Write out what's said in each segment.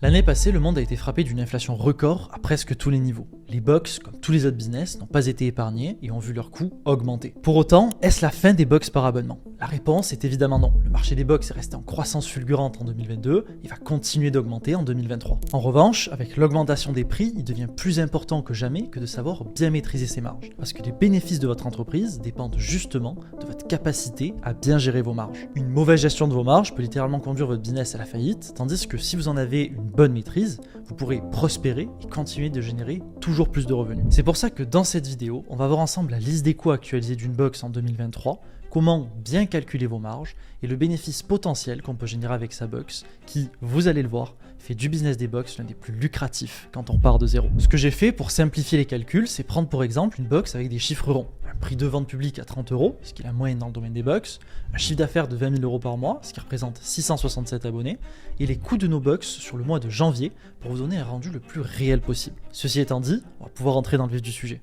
L'année passée, le monde a été frappé d'une inflation record à presque tous les niveaux. Les box, comme tous les autres business, n'ont pas été épargnés et ont vu leurs coûts augmenter. Pour autant, est-ce la fin des box par abonnement? La réponse est évidemment non. Le marché des box est resté en croissance fulgurante en 2022 et va continuer d'augmenter en 2023. En revanche, avec l'augmentation des prix, il devient plus important que jamais que de savoir bien maîtriser ses marges. Parce que les bénéfices de votre entreprise dépendent justement de votre capacité à bien gérer vos marges. Une mauvaise gestion de vos marges peut littéralement conduire votre business à la faillite, tandis que si vous en avez une bonne maîtrise, vous pourrez prospérer et continuer de générer toujours plus de revenus. C'est pour ça que dans cette vidéo, on va voir ensemble la liste des coûts actualisés d'une box en 2023, comment bien calculer vos marges et le bénéfice potentiel qu'on peut générer avec sa box qui, vous allez le voir, fait du business des box l'un des plus lucratifs quand on part de zéro. Ce que j'ai fait pour simplifier les calculs, c'est prendre pour exemple une box avec des chiffres ronds. Un prix de vente public à 30 €, ce qui est la moyenne dans le domaine des box, un chiffre d'affaires de 20 000 € par mois, ce qui représente 667 abonnés, et les coûts de nos box sur le mois de janvier pour vous donner un rendu le plus réel possible. Ceci étant dit, on va pouvoir entrer dans le vif du sujet.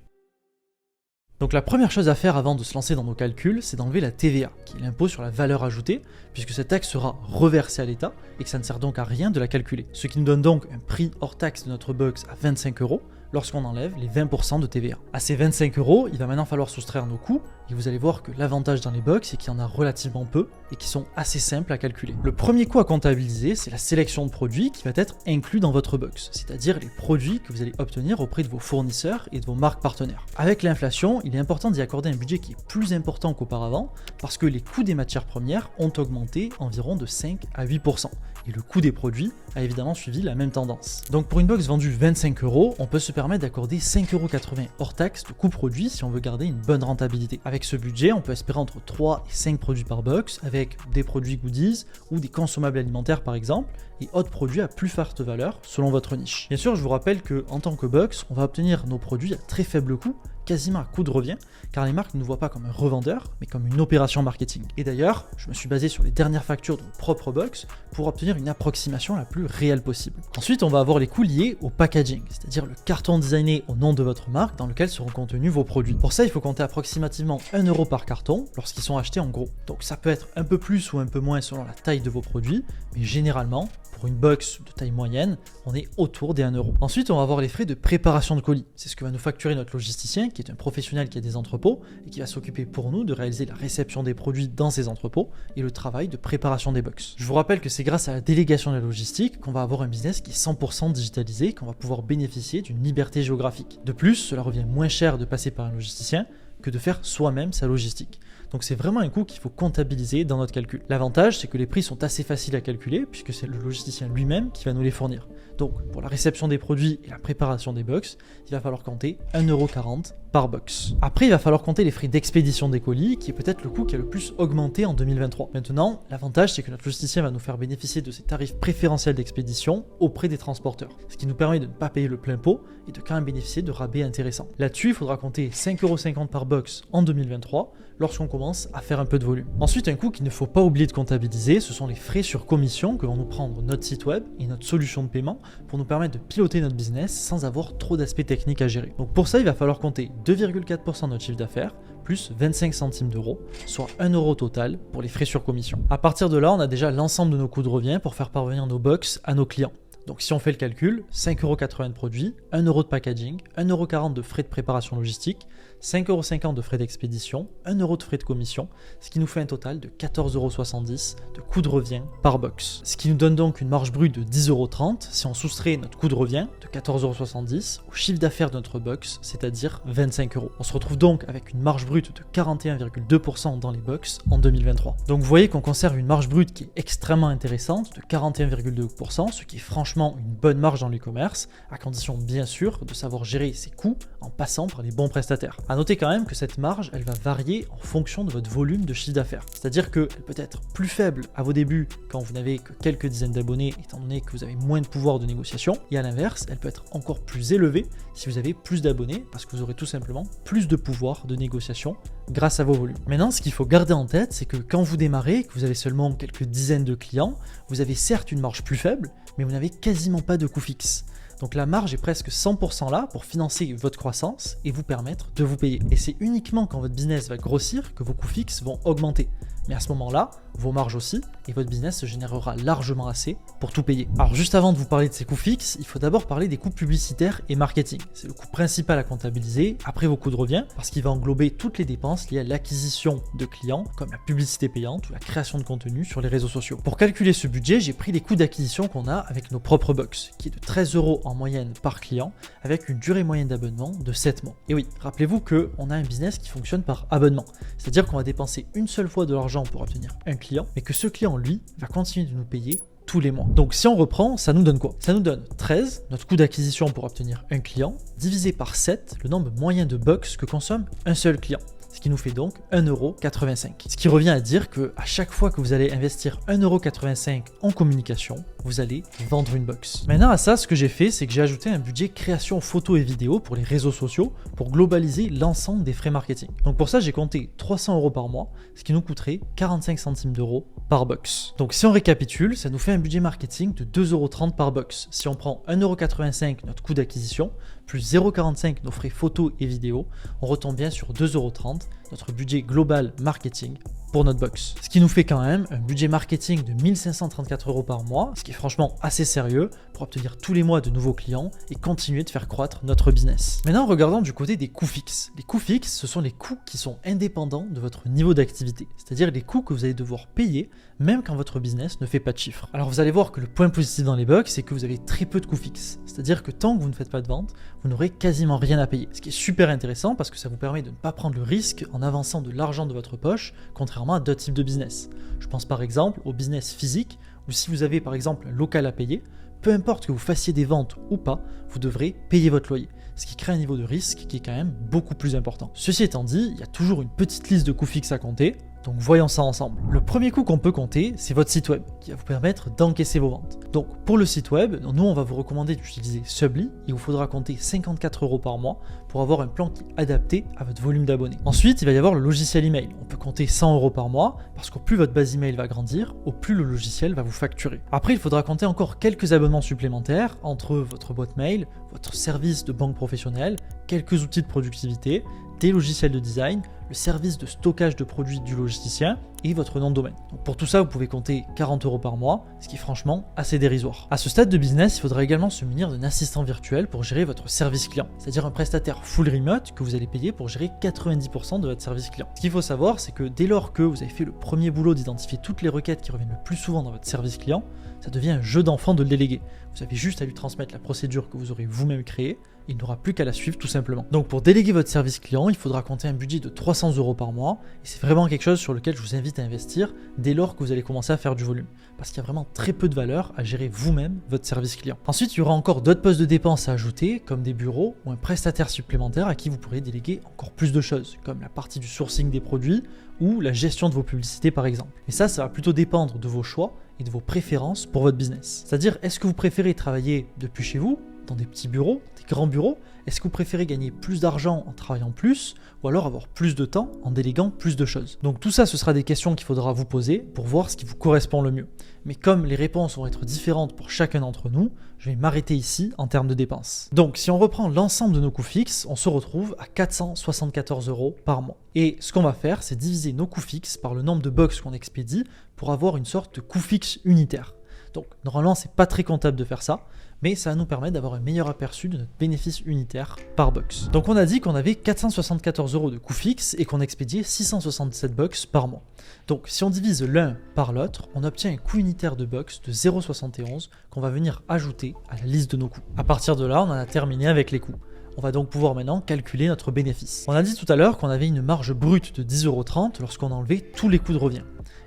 Donc la première chose à faire avant de se lancer dans nos calculs, c'est d'enlever la TVA, qui est l'impôt sur la valeur ajoutée, puisque cette taxe sera reversée à l'État et que ça ne sert donc à rien de la calculer. Ce qui nous donne donc un prix hors taxe de notre box à 25 € lorsqu'on enlève les 20% de TVA. À ces 25 €, il va maintenant falloir soustraire nos coûts, et vous allez voir que l'avantage dans les box, c'est qu'il y en a relativement peu et qui sont assez simples à calculer. Le premier coût à comptabiliser, c'est la sélection de produits qui va être inclus dans votre box, c'est-à-dire les produits que vous allez obtenir auprès de vos fournisseurs et de vos marques partenaires. Avec l'inflation, il est important d'y accorder un budget qui est plus important qu'auparavant, parce que les coûts des matières premières ont augmenté environ de 5 à 8%, et le coût des produits a évidemment suivi la même tendance. Donc pour une box vendue 25 €, on peut se permettre d'accorder 5,80 € hors taxe de coût produit si on veut garder une bonne rentabilité. Avec ce budget, on peut espérer entre 3 et 5 produits par box, avec des produits goodies ou des consommables alimentaires par exemple, et autres produits à plus forte valeur selon votre niche. Bien sûr, je vous rappelle que en tant que box, on va obtenir nos produits à très faible coût, quasiment à coût de revient, car les marques ne nous voient pas comme un revendeur, mais comme une opération marketing. Et d'ailleurs, je me suis basé sur les dernières factures de mon propre box pour obtenir une approximation la plus réelle possible. Ensuite, on va avoir les coûts liés au packaging, c'est-à-dire le carton designé au nom de votre marque dans lequel seront contenus vos produits. Pour ça, il faut compter approximativement 1 € par carton lorsqu'ils sont achetés en gros. Donc ça peut être un peu plus ou un peu moins selon la taille de vos produits, mais généralement, pour une box de taille moyenne, on est autour des 1 €. Ensuite, on va avoir les frais de préparation de colis. C'est ce que va nous facturer notre logisticien, qui est un professionnel qui a des entrepôts et qui va s'occuper pour nous de réaliser la réception des produits dans ces entrepôts et le travail de préparation des box. Je vous rappelle que c'est grâce à la délégation de la logistique qu'on va avoir un business qui est 100% digitalisé, qu'on va pouvoir bénéficier d'une liberté géographique. De plus, cela revient moins cher de passer par un logisticien que de faire soi-même sa logistique. Donc c'est vraiment un coût qu'il faut comptabiliser dans notre calcul. L'avantage, c'est que les prix sont assez faciles à calculer puisque c'est le logisticien lui-même qui va nous les fournir. Donc pour la réception des produits et la préparation des box, il va falloir compter 1,40 € par box. Après, il va falloir compter les frais d'expédition des colis, qui est peut-être le coût qui a le plus augmenté en 2023. Maintenant, l'avantage, c'est que notre logisticien va nous faire bénéficier de ces tarifs préférentiels d'expédition auprès des transporteurs, ce qui nous permet de ne pas payer le plein pot et de quand même bénéficier de rabais intéressants. Là-dessus, il faudra compter 5,50 € par box en 2023, lorsqu'on commence à faire un peu de volume. Ensuite, un coût qu'il ne faut pas oublier de comptabiliser, ce sont les frais sur commission que vont nous prendre notre site web et notre solution de paiement pour nous permettre de piloter notre business sans avoir trop d'aspects techniques à gérer. Donc pour ça, il va falloir compter 2,4% de notre chiffre d'affaires plus 25 centimes d'euros, soit 1 € total pour les frais sur commission. À partir de là, on a déjà l'ensemble de nos coûts de revient pour faire parvenir nos box à nos clients. Donc si on fait le calcul, 5,80 € de produits, 1 € de packaging, 1,40 € de frais de préparation logistique, 5,50 € de frais d'expédition, 1 € de frais de commission, ce qui nous fait un total de 14,70 € de coût de revient par box. Ce qui nous donne donc une marge brute de 10,30 € si on soustrait notre coût de revient de 14,70 € au chiffre d'affaires de notre box, c'est-à-dire 25 €. On se retrouve donc avec une marge brute de 41,2% dans les box en 2023. Donc vous voyez qu'on conserve une marge brute qui est extrêmement intéressante de 41,2%, ce qui est franchement une bonne marge dans l'e-commerce, à condition bien sûr de savoir gérer ses coûts en passant par les bons prestataires. A noter quand même que cette marge, elle va varier en fonction de votre volume de chiffre d'affaires. C'est-à-dire qu'elle peut être plus faible à vos débuts quand vous n'avez que quelques dizaines d'abonnés, étant donné que vous avez moins de pouvoir de négociation, et à l'inverse, elle peut être encore plus élevée si vous avez plus d'abonnés, parce que vous aurez tout simplement plus de pouvoir de négociation grâce à vos volumes. Maintenant, ce qu'il faut garder en tête, c'est que quand vous démarrez, que vous avez seulement quelques dizaines de clients, vous avez certes une marge plus faible, mais vous n'avez quasiment pas de coût fixe. Donc la marge est presque 100% là pour financer votre croissance et vous permettre de vous payer. Et c'est uniquement quand votre business va grossir que vos coûts fixes vont augmenter. Mais à ce moment-là, vos marges aussi, et votre business se générera largement assez pour tout payer. Alors juste avant de vous parler de ces coûts fixes, il faut d'abord parler des coûts publicitaires et marketing. C'est le coût principal à comptabiliser après vos coûts de revient, parce qu'il va englober toutes les dépenses liées à l'acquisition de clients, comme la publicité payante ou la création de contenu sur les réseaux sociaux. Pour calculer ce budget, j'ai pris les coûts d'acquisition qu'on a avec nos propres box, qui est de 13 € en moyenne par client, avec une durée moyenne d'abonnement de 7 mois. Et oui, rappelez-vous qu'on a un business qui fonctionne par abonnement, c'est-à-dire qu'on va dépenser une seule fois de l'argent pour obtenir un client, mais que ce client, lui, va continuer de nous payer tous les mois. Donc si on reprend, ça nous donne quoi? Ça nous donne 13, notre coût d'acquisition pour obtenir un client, divisé par 7, le nombre moyen de box que consomme un seul client. Ce qui nous fait donc 1,85 €. Ce qui revient à dire que à chaque fois que vous allez investir 1,85 € en communication, vous allez vendre une box. Maintenant à ça, ce que j'ai fait, c'est que j'ai ajouté un budget création photo et vidéo pour les réseaux sociaux pour globaliser l'ensemble des frais marketing. Donc pour ça, j'ai compté 300 € par mois, ce qui nous coûterait 45 centimes d'euros par box. Donc si on récapitule, ça nous fait un budget marketing de 2,30 € par box. Si on prend 1,85 € notre coût d'acquisition, plus 0,45 € nos frais photo et vidéo, on retombe bien sur 2,30 € notre budget global marketing pour notre box. Ce qui nous fait quand même un budget marketing de 1534 € par mois, ce qui est franchement assez sérieux pour obtenir tous les mois de nouveaux clients et continuer de faire croître notre business. Maintenant, regardons du côté des coûts fixes. Les coûts fixes, ce sont les coûts qui sont indépendants de votre niveau d'activité, c'est-à-dire les coûts que vous allez devoir payer même quand votre business ne fait pas de chiffre. Alors vous allez voir que le point positif dans les box, c'est que vous avez très peu de coûts fixes, c'est-à-dire que tant que vous ne faites pas de vente, vous n'aurez quasiment rien à payer. Ce qui est super intéressant parce que ça vous permet de ne pas prendre le risque en avançant de l'argent de votre poche, contrairement à d'autres types de business. Je pense par exemple au business physique, où si vous avez par exemple un local à payer, peu importe que vous fassiez des ventes ou pas, vous devrez payer votre loyer, ce qui crée un niveau de risque qui est quand même beaucoup plus important. Ceci étant dit, il y a toujours une petite liste de coûts fixes à compter, donc voyons ça ensemble. Le premier coût qu'on peut compter, c'est votre site web, qui va vous permettre d'encaisser vos ventes. Donc pour le site web, nous on va vous recommander d'utiliser Subly, il vous faudra compter 54 € par mois pour avoir un plan qui est adapté à votre volume d'abonnés. Ensuite, il va y avoir le logiciel email. On peut compter 100 € par mois, parce qu'au plus votre base email va grandir, au plus le logiciel va vous facturer. Après, il faudra compter encore quelques abonnements supplémentaires entre votre boîte mail, votre service de banque professionnelle, quelques outils de productivité, des logiciels de design, le service de stockage de produits du logicien et votre nom de domaine. Donc pour tout ça, vous pouvez compter 40 € par mois, ce qui est franchement assez dérisoire. À ce stade de business, il faudra également se munir d'un assistant virtuel pour gérer votre service client, c'est-à-dire un prestataire full remote que vous allez payer pour gérer 90% de votre service client. Ce qu'il faut savoir, c'est que dès lors que vous avez fait le premier boulot d'identifier toutes les requêtes qui reviennent le plus souvent dans votre service client, ça devient un jeu d'enfant de le déléguer. Vous avez juste à lui transmettre la procédure que vous aurez vous-même créée, il n'aura plus qu'à la suivre tout simplement. Donc pour déléguer votre service client, il faudra compter un budget de 300 € par mois, et c'est vraiment quelque chose sur lequel je vous invite à investir dès lors que vous allez commencer à faire du volume, parce qu'il y a vraiment très peu de valeur à gérer vous-même votre service client. Ensuite, il y aura encore d'autres postes de dépenses à ajouter, comme des bureaux ou un prestataire supplémentaire à qui vous pourrez déléguer encore plus de choses, comme la partie du sourcing des produits ou la gestion de vos publicités par exemple. Et ça va plutôt dépendre de vos choix et de vos préférences pour votre business. C'est-à-dire, est-ce que vous préférez travailler depuis chez vous, dans des petits bureaux, des grands bureaux? Est-ce que vous préférez gagner plus d'argent en travaillant plus ou alors avoir plus de temps en déléguant plus de choses? Donc tout ça, ce sera des questions qu'il faudra vous poser pour voir ce qui vous correspond le mieux. Mais comme les réponses vont être différentes pour chacun d'entre nous, je vais m'arrêter ici en termes de dépenses. Donc si on reprend l'ensemble de nos coûts fixes, on se retrouve à 474 € par mois. Et ce qu'on va faire, c'est diviser nos coûts fixes par le nombre de box qu'on expédie pour avoir une sorte de coût fixe unitaire. Donc normalement, c'est pas très comptable de faire ça, mais ça va nous permettre d'avoir un meilleur aperçu de notre bénéfice unitaire par box. Donc on a dit qu'on avait 474 € de coût fixe et qu'on expédiait 667 box par mois. Donc si on divise l'un par l'autre, on obtient un coût unitaire de box de 0,71 qu'on va venir ajouter à la liste de nos coûts. À partir de là, on en a terminé avec les coûts. On va donc pouvoir maintenant calculer notre bénéfice. On a dit tout à l'heure qu'on avait une marge brute de 10,30 € lorsqu'on a enlevé tous les coûts de revient.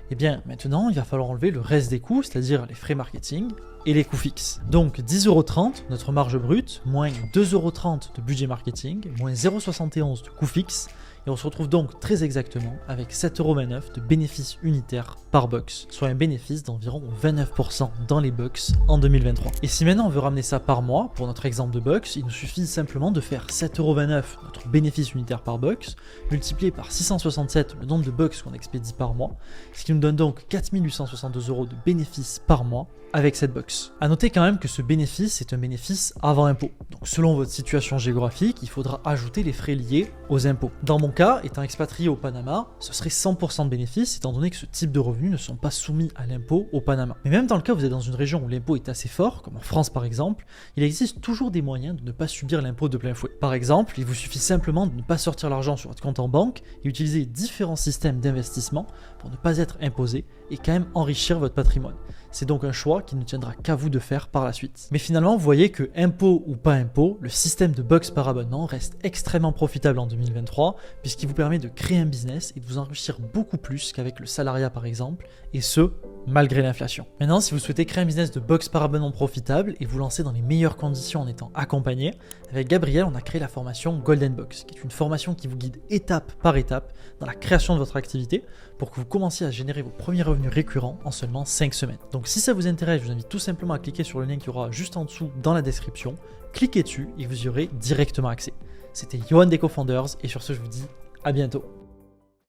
Et bien maintenant, il va falloir enlever le reste des coûts, c'est-à-dire les frais marketing et les coûts fixes. Donc 10,30 €, notre marge brute, moins 2,30 € de budget marketing, moins 0,71 € de coûts fixes, Et on se retrouve donc très exactement avec 7,29€ de bénéfices unitaires par box, soit un bénéfice d'environ 29% dans les box en 2023. Et si maintenant on veut ramener ça par mois, pour notre exemple de box, il nous suffit simplement de faire 7,29€ notre bénéfice unitaire par box, multiplié par 667 le nombre de box qu'on expédie par mois, ce qui nous donne donc 4862€ de bénéfices par mois avec cette box. A noter quand même que ce bénéfice est un bénéfice avant impôt. Donc selon votre situation géographique, il faudra ajouter les frais liés aux impôts. Dans mon cas, étant expatrié au Panama, ce serait 100% de bénéfices étant donné que ce type de revenus ne sont pas soumis à l'impôt au Panama. Mais même dans le cas où vous êtes dans une région où l'impôt est assez fort, comme en France par exemple, il existe toujours des moyens de ne pas subir l'impôt de plein fouet. Par exemple, il vous suffit simplement de ne pas sortir l'argent sur votre compte en banque et utiliser différents systèmes d'investissement pour ne pas être imposé et quand même enrichir votre patrimoine. C'est donc un choix qui ne tiendra qu'à vous de faire par la suite. Mais finalement, vous voyez que impôt ou pas impôt, le système de box par abonnement reste extrêmement profitable en 2023 puisqu'il vous permet de créer un business et de vous enrichir beaucoup plus qu'avec le salariat par exemple, et ce, malgré l'inflation. Maintenant, si vous souhaitez créer un business de box par abonnement profitable et vous lancer dans les meilleures conditions en étant accompagné, avec Gabriel, on a créé la formation Golden Box, qui est une formation qui vous guide étape par étape dans la création de votre activité pour que vous commenciez à générer vos premiers revenus récurrents en seulement 5 semaines. Donc si ça vous intéresse, je vous invite tout simplement à cliquer sur le lien qui aura juste en dessous dans la description, cliquez dessus et vous y aurez directement accès. C'était Johan des Co-Founders et sur ce je vous dis à bientôt.